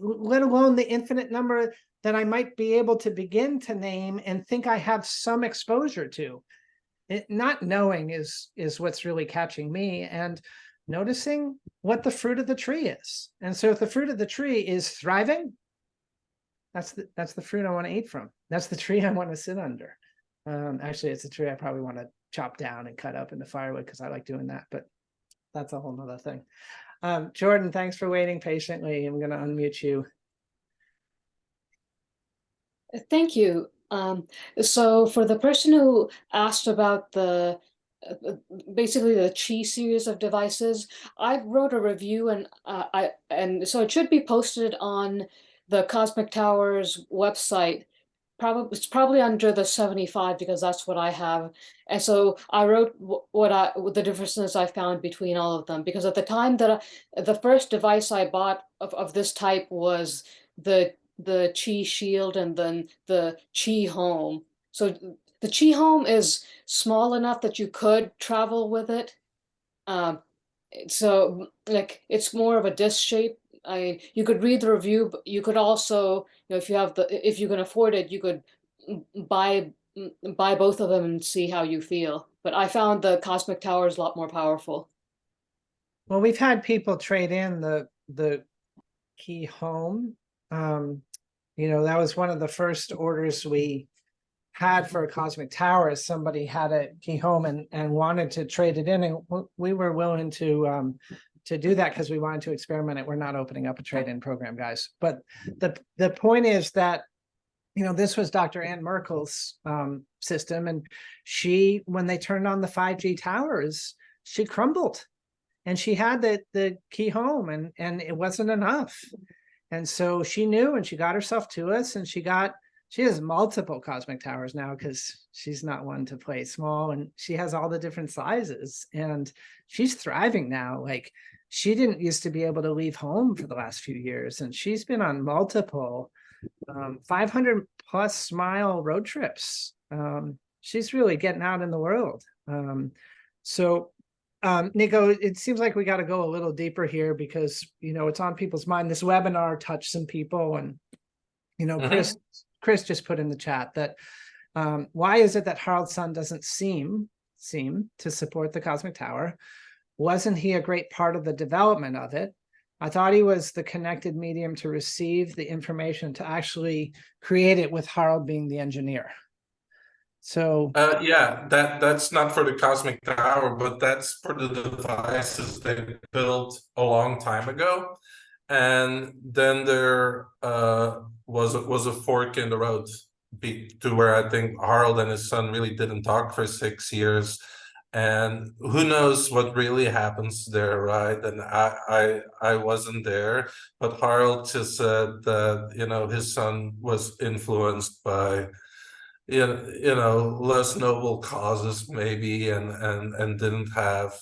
let alone the infinite number that I might be able to begin to name and think I have some exposure to. Not knowing is what's really catching me, and noticing what the fruit of the tree is. And so if the fruit of the tree is thriving, that's the fruit I want to eat from. That's the tree I want to sit under. Actually, it's a tree I probably want to chop down and cut up into firewood because I like doing that, but that's a whole nother thing. Jordan, thanks for waiting patiently. I'm going to unmute you. Thank you. So for the person who asked about the basically the Qi series of devices, I wrote a review, and so it should be posted on the Cosmic Tower's website. It's probably under the 75 because that's what I have. And so I wrote what the differences I found between all of them, because at the time that the first device I bought of this type was the Qi Shield and then the Qi Home. So the Qi Home is small enough that you could travel with it. So like it's more of a disc shape. You could read the review, but you could also, if you can afford it, you could buy both of them and see how you feel. But I found the Cosmic Tower is a lot more powerful. Well, we've had people trade in the Key Home. That was one of the first orders we had for a Cosmic Tower. Somebody had a Key Home and wanted to trade it in, and we were willing to do that because we wanted to experiment it. We're not opening up a trade-in program, guys. But the point is that this was Dr. Ann Merkel's system, and when they turned on the 5G towers, she crumbled, and she had the Key Home, and it wasn't enough. And so she knew, and she got herself to us, and she has multiple Cosmic Towers now because she's not one to play small, and she has all the different sizes, and she's thriving now. Like, she didn't used to be able to leave home for the last few years, and she's been on multiple 500 plus mile road trips. She's really getting out in the world. Nico, it seems like we got to go a little deeper here because, it's on people's mind. This webinar touched some people, and, Chris just put in the chat that why is it that Harald's son doesn't seem to support the Cosmic Tower? Wasn't he a great part of the development of it? I thought he was the connected medium to receive the information to actually create it, with Harald being the engineer. So yeah, that's not for the Cosmic Tower, but that's for the devices they built a long time ago. And then there was a fork in the road to where I think Harald and his son really didn't talk for 6 years. And who knows what really happens there, right? And I wasn't there, but Harald just said that his son was influenced by less noble causes maybe, and didn't have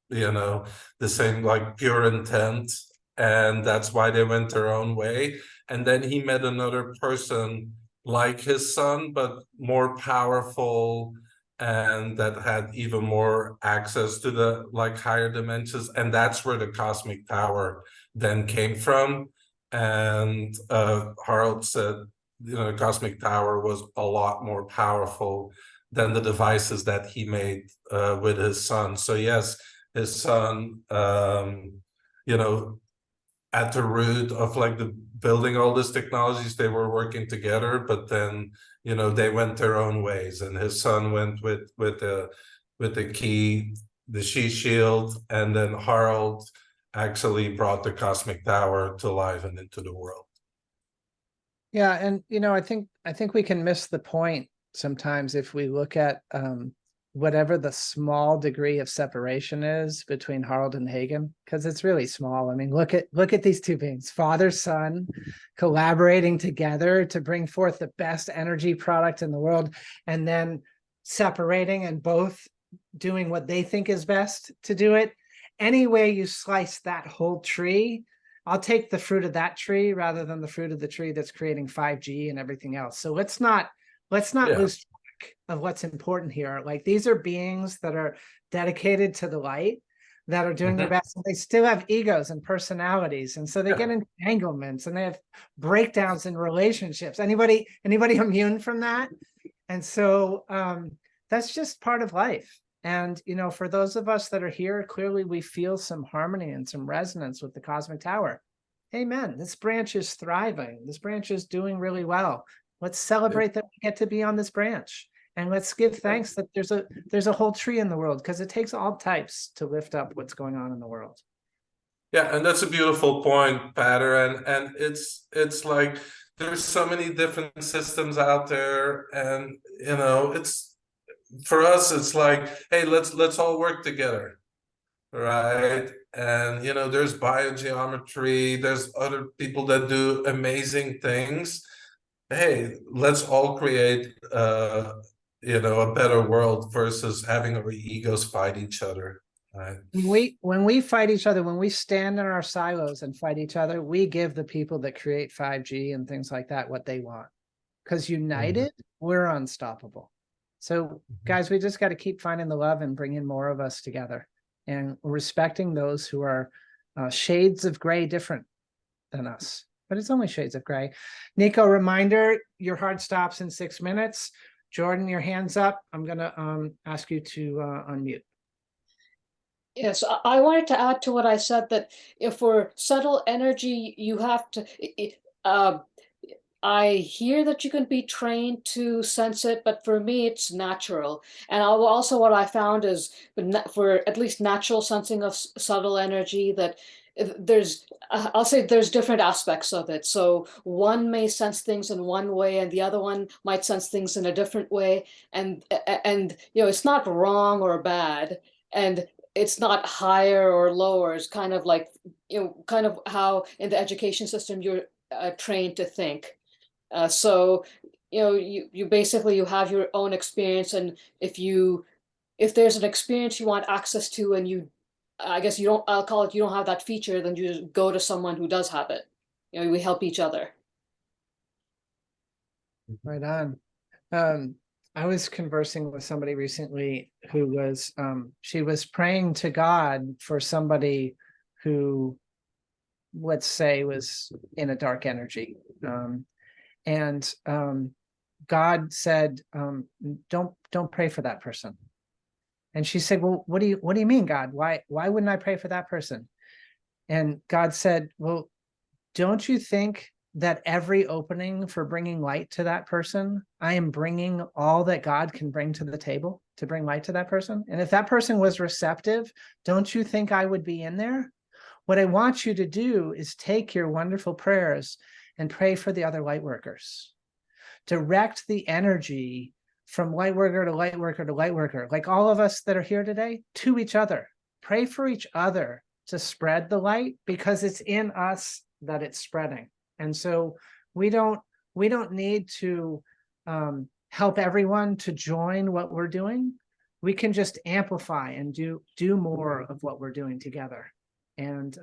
the same like pure intent, and that's why they went their own way. And then he met another person like his son, but more powerful, and that had even more access to the higher dimensions, and that's where the Cosmic Tower then came from. And Harald said the Cosmic Tower was a lot more powerful than the devices that he made with his son. So yes, his son at the root of the building all these technologies, they were working together, but then they went their own ways, and his son went with the key the she shield, and then Harald actually brought the cosmic tower to life and into the world. Yeah, and I think we can miss the point sometimes if we look at whatever the small degree of separation is between Harald and Hagen, because it's really small. I mean, look at these two beings, father, son, collaborating together to bring forth the best energy product in the world, and then separating and both doing what they think is best to do it. Any way you slice that whole tree, I'll take the fruit of that tree rather than the fruit of the tree that's creating 5G and everything else. So let's not Yeah. lose track of what's important here. Like, these are beings that are dedicated to the light, that are doing their best, and they still have egos and personalities, and so they get entanglements and they have breakdowns in relationships. Anybody immune from that? And so that's just part of life. And, for those of us that are here, clearly we feel some harmony and some resonance with the cosmic tower. Amen. This branch is thriving. This branch is doing really well. Let's celebrate that we get to be on this branch. And let's give thanks that there's a whole tree in the world, because it takes all types to lift up what's going on in the world. Yeah, and that's a beautiful point, Patter. And it's like there's so many different systems out there, and it's for us, it's like, hey, let's all work together, right? And there's biogeometry, there's other people that do amazing things. Hey, let's all create a better world versus having our egos fight each other, right? When we fight each other, when we stand in our silos and fight each other, we give the people that create 5G and things like that what they want. Because united, we're unstoppable. So guys, we just got to keep finding the love and bringing more of us together, and respecting those who are shades of gray different than us, but it's only shades of gray. Nico, reminder, your hard stops in 6 minutes. Jordan, your hand's up. I'm gonna ask you to unmute. Yes, I wanted to add to what I said, that if for subtle energy, you have to, I hear that you can be trained to sense it, but for me, it's natural. And also what I found is for at least natural sensing of subtle energy, that there's, I'll say there's different aspects of it. So one may sense things in one way and the other one might sense things in a different way. And it's not wrong or bad. And it's not higher or lower. It's kind of like, kind of how in the education system you're trained to think. So you basically, you have your own experience, and if there's an experience you want access to, and I guess I'll call it, you don't have that feature, then you just go to someone who does have it. We help each other. Right on. I was conversing with somebody recently who was she was praying to God for somebody who, let's say, was in a dark energy. And God said, don't pray for that person. And she said, well, what do you mean, God? Why wouldn't I pray for that person? And God said, well, don't you think that every opening for bringing light to that person, I am bringing all that God can bring to the table to bring light to that person? And if that person was receptive, don't you think I would be in there? What I want you to do is take your wonderful prayers and pray for the other light workers. Direct the energy from light worker to light worker to light worker, like all of us that are here today, to each other. Pray for each other to spread the light, because it's in us that it's spreading. And so we don't need to help everyone to join what we're doing. We can just amplify and do more of what we're doing together. And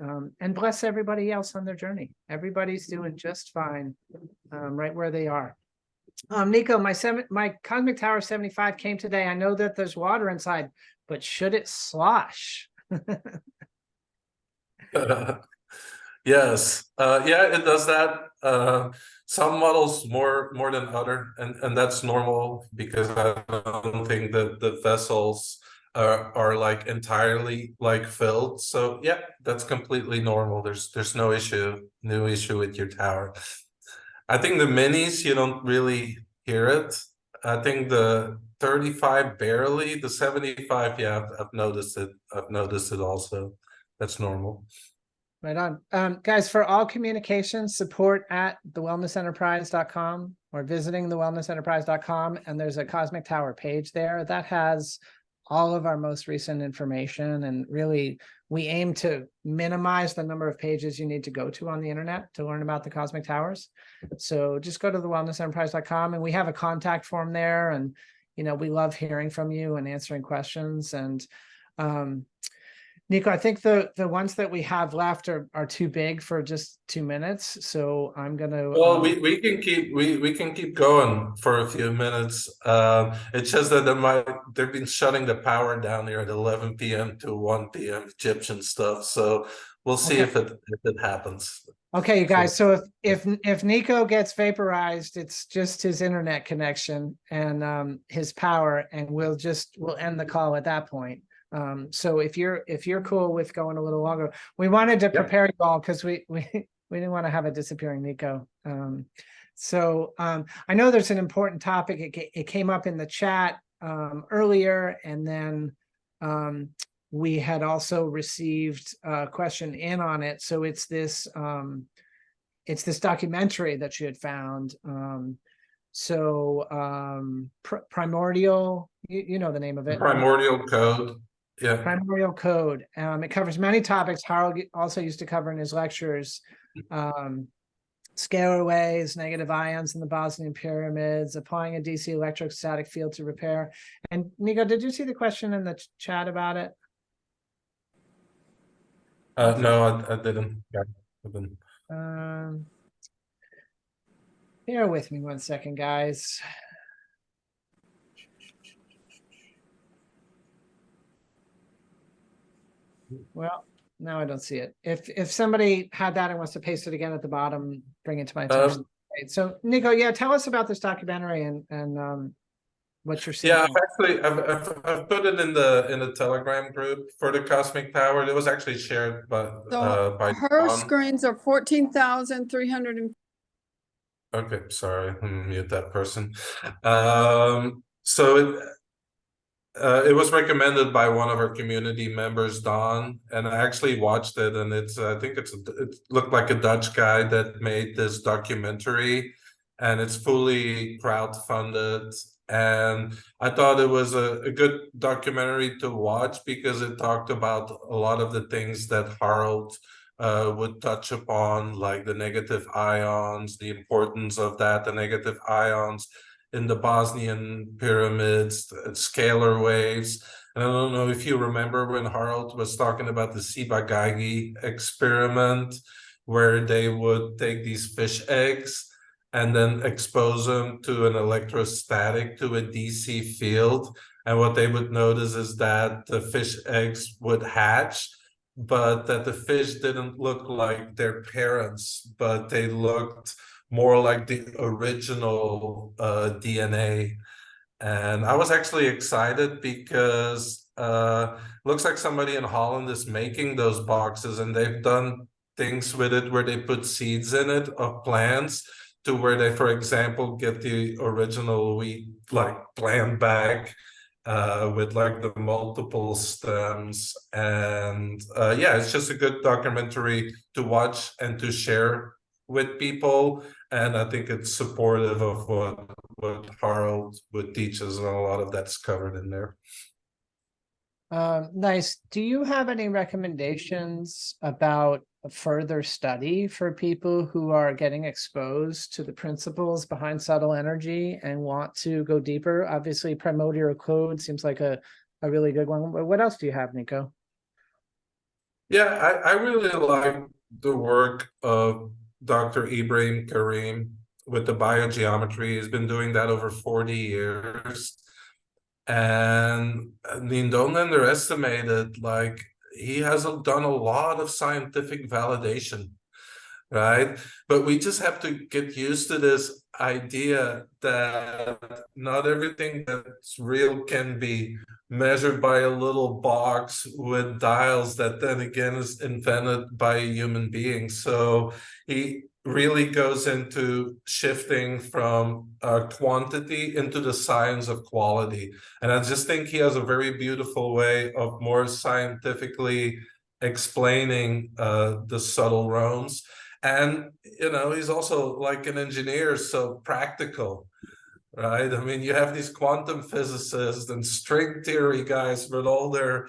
bless everybody else on their journey. Everybody's doing just fine right where they are. Nico, my Cosmic Tower 75 came today. I know that there's water inside, but should it slosh? Yes, yeah, it does that. Some models more than other, and that's normal, because I don't think that the vessels are like entirely like filled. So yeah, that's completely normal. There's no issue with your tower. I think the minis, you don't really hear it. I think the 35 barely. The 75, yeah, I've noticed it. I've noticed it also. That's normal. Right on. Guys, for all communications, support at thewellnessenterprise.com or visiting thewellnessenterprise.com. And there's a Cosmic Tower page there that has all of our most recent information. And really, we aim to minimize the number of pages you need to go to on the internet to learn about the Cosmic Towers. So just go to thewellnessenterprise.com, and we have a contact form there. And, you know, we love hearing from you and answering questions. And, Nico, I think the ones that we have left are too big for just 2 minutes, so I'm gonna. Well, we can keep going for a few minutes. It's just that they've been shutting the power down here at 11 p.m. to 1 p.m. Egyptian stuff. So we'll see if it happens. Okay, you guys. So if Nico gets vaporized, it's just his internet connection and his power, and we'll end the call at that point. So if you're cool with going a little longer, we wanted to prepare you all because we didn't want to have a disappearing Nico. I know there's an important topic. It came up in the chat earlier, and then we had also received a question in on it. So it's this documentary that you had found. Primordial, you know the name of it. Primordial Code. Yeah. Primordial Code. It covers many topics Harold also used to cover in his lectures. Scalar waves, negative ions in the Bosnian pyramids, applying a DC electrostatic field to repair. And Nico, did you see the question in the chat about it? No, I didn't. Yeah, bear with me 1 second, guys. Well, now I don't see it. If somebody had that and wants to paste it again at the bottom, bring it to my attention. Right. So Nico, yeah, tell us about this documentary and what you're seeing. Yeah, I've put it in the Telegram group for the Cosmic Tower. It was actually shared by her Dawn. screens are 14,300. Okay, sorry, mute that person. It was recommended by one of our community members, Dawn, and I actually watched it, and it looked like a Dutch guy that made this documentary, and it's fully crowdfunded. And I thought it was a good documentary to watch because it talked about a lot of the things that Harold would touch upon, like the negative ions, the importance of that, the negative ions in the Bosnian pyramids, scalar waves. And I don't know if you remember when Harold was talking about the Ciba-Geigy experiment, where they would take these fish eggs and then expose them to an electrostatic, to a DC field. And what they would notice is that the fish eggs would hatch, but that the fish didn't look like their parents, but they looked more like the original DNA. And I was actually excited because looks like somebody in Holland is making those boxes, and they've done things with it where they put seeds in it of plants, to where they, for example, get the original wheat like plant back with like the multiple stems. And yeah, it's just a good documentary to watch and to share with people. And I think it's supportive of what Harold would teach us, and a lot of that's covered in there. Nice. Do you have any recommendations about a further study for people who are getting exposed to the principles behind subtle energy and want to go deeper? Obviously, Primordial Code seems like a really good one. But what else do you have, Nico? Yeah, I really like the work of Dr. Ibrahim Karim with the biogeometry. He's been doing that over 40 years. And I mean, don't underestimate it. Like, he has done a lot of scientific validation, right? But we just have to get used to this idea that not everything that's real can be measured by a little box with dials that then again is invented by a human being. So he really goes into shifting from quantity into the science of quality. And I just think he has a very beautiful way of more scientifically explaining the subtle realms. And, you know, he's also like an engineer, so practical, right? I mean, you have these quantum physicists and string theory guys with all their,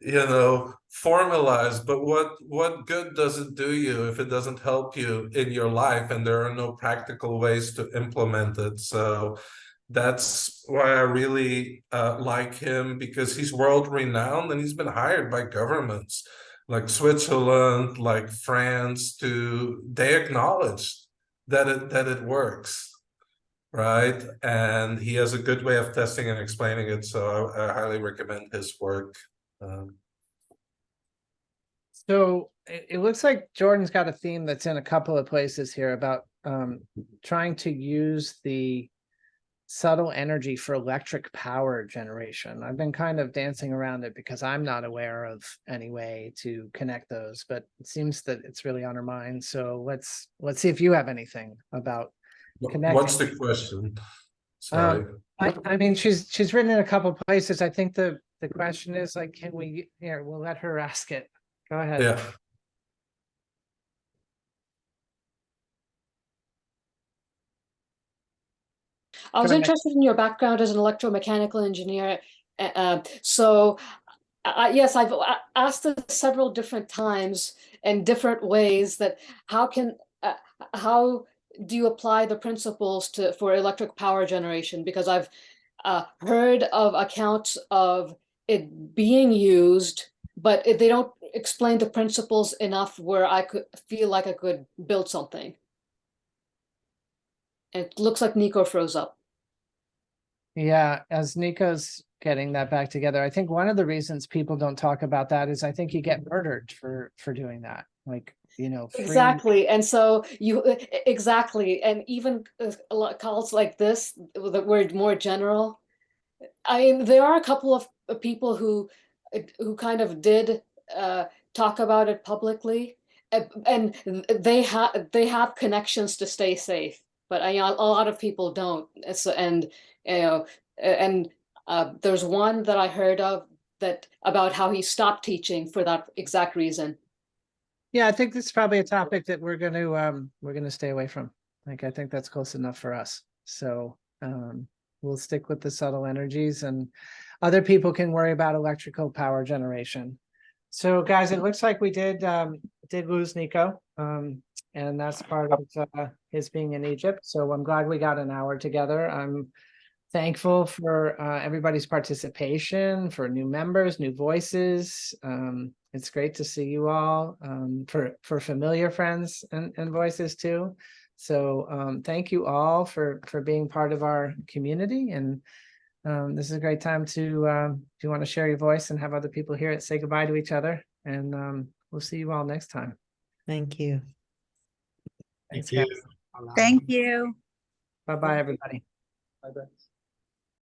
you know, formulas, but what good does it do you if it doesn't help you in your life and there are no practical ways to implement it? So that's why I really like him, because he's world renowned and he's been hired by governments like Switzerland, like France, they acknowledge that it works, right? And he has a good way of testing and explaining it, so I highly recommend his work. So it looks like Jordan's got a theme that's in a couple of places here about trying to use the subtle energy for electric power generation. I've been kind of dancing around it because I'm not aware of any way to connect those, but it seems that it's really on her mind. So let's see if you have anything about connecting. What's the question? Sorry. I mean, she's written in a couple of places. I think the question is like, can we, here, we'll let her ask it. Go ahead. Yeah. I was Go ahead. interested in your background as an electromechanical engineer. Yes, I've asked this several different times in different ways that how do you apply the principles for electric power generation? Because I've heard of accounts of it being used, but they don't explain the principles enough where I could feel like I could build something. It looks like Nico froze up. Yeah, as Nico's getting that back together, I think one of the reasons people don't talk about that is I think you get murdered for doing that. Like, you know, Exactly. And so exactly. And even calls like this, that were more general. I mean, there are a couple of people who kind of did talk about it publicly, and they have connections to stay safe. But a lot of people don't. And you know, and there's one that I heard of about how he stopped teaching for that exact reason. Yeah, I think this is probably a topic that we're gonna stay away from. Like, I think that's close enough for us. So we'll stick with the subtle energies, and other people can worry about electrical power generation. So guys, it looks like we did lose Nico. And that's part of his being in Egypt. So I'm glad we got an hour together. I'm thankful for everybody's participation, for new members, new voices. It's great to see you all, for familiar friends and voices too. So thank you all for being part of our community. And this is a great time to, if you want to share your voice and have other people hear it, say goodbye to each other. And we'll see you all next time. Thank you. Thanks, you. guys. Thank you. Bye-bye, everybody. Bye-bye.